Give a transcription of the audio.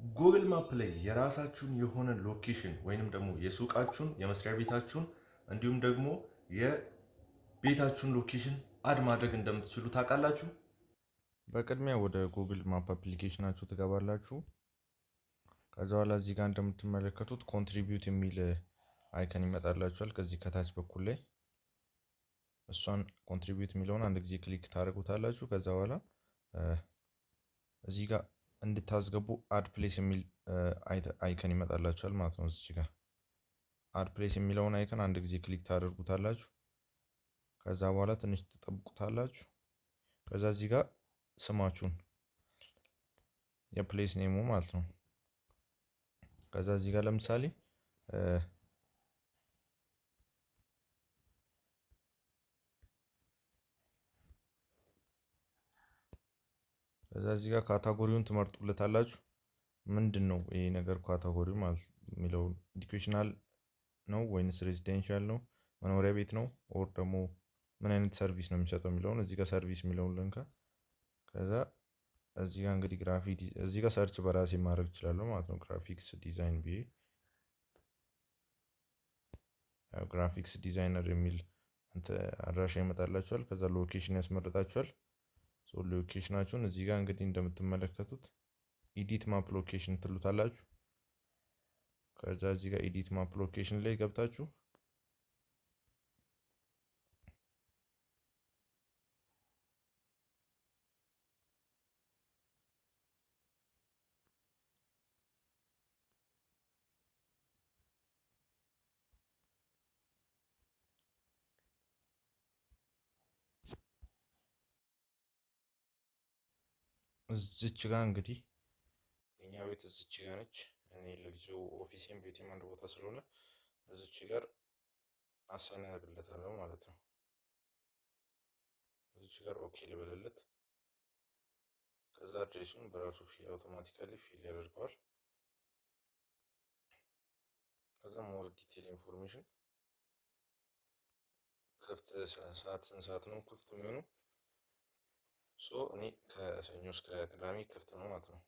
ጉግል ማፕ ላይ የራሳችሁን የሆነ ሎኬሽን ወይንም ደግሞ የሱቃችሁን፣ የመስሪያ ቤታችሁን እንዲሁም ደግሞ የቤታችሁን ሎኬሽን አድ ማድረግ እንደምትችሉ ታውቃላችሁ? በቅድሚያ ወደ ጉግል ማፕ አፕሊኬሽናችሁ ትገባላችሁ። ከዛ በኋላ እዚህ ጋር እንደምትመለከቱት ኮንትሪቢዩት የሚል አይከን ይመጣላችኋል። ከዚህ ከታች በኩል ላይ እሷን ኮንትሪቢዩት የሚለውን አንድ ጊዜ ክሊክ ታደርጉታላችሁ። ከዛ በኋላ እዚህ ጋር እንድታስገቡ አድ ፕሌስ የሚል አይከን ይመጣላችኋል ማለት ነው። እዚህ ጋር አድ ፕሌስ የሚለውን አይከን አንድ ጊዜ ክሊክ ታደርጉታላችሁ። ከዛ በኋላ ትንሽ ትጠብቁታላችሁ። ከዛ እዚህ ጋር ስማችሁን የፕሌስ ኔሙ ማለት ነው። ከዛ እዚህ ጋር ለምሳሌ ከዛ እዚህ ጋር ካታጎሪውን ትመርጡለታላችሁ። ምንድን ነው ይሄ ነገር ካታጎሪው ማለት የሚለው ኤዱኬሽናል ነው ወይንስ ሬዚደንሻል ነው፣ መኖሪያ ቤት ነው፣ ኦር ደግሞ ምን አይነት ሰርቪስ ነው የሚሰጠው የሚለውን እዚህ ጋር ሰርቪስ የሚለውን ልንካ። ከዛ እዚህ ጋር እንግዲህ እዚህ ጋር ሰርች በራሴ ማድረግ እችላለሁ ማለት ነው። ግራፊክስ ዲዛይን ብዬ ግራፊክስ ዲዛይነር የሚል አድራሻ ይመጣላችኋል። ከዛ ሎኬሽን ያስመርጣችኋል። ሎኬሽናችሁን እዚህ ጋር እንግዲህ እንደምትመለከቱት ኢዲት ማፕ ሎኬሽን ትሉታላችሁ። ከዛ እዚህ ጋር ኢዲት ማፕ ሎኬሽን ላይ ገብታችሁ እዚች ጋር እንግዲህ የኛ ቤት እዚች ጋር ነች። እኔ ለጊዜው ኦፊሴም ቤቴም አንድ ቦታ ስለሆነ እዚች ጋር አሳይን አደርግለታለሁ ማለት ነው። እዚች ጋር ኦኬ ልበልለት። ከዛ አድሬሱን በራሱ አውቶማቲካሊ ፊል ያደርገዋል። ከዛ ሞር ዲቴል ኢንፎርሜሽን ክፍት ሰዓት ስንት ሰዓት ነው ክፍት የሚሆነው? እኔ ከሰኞ እስከ ቅዳሜ ክፍት ነው ማለት ነው።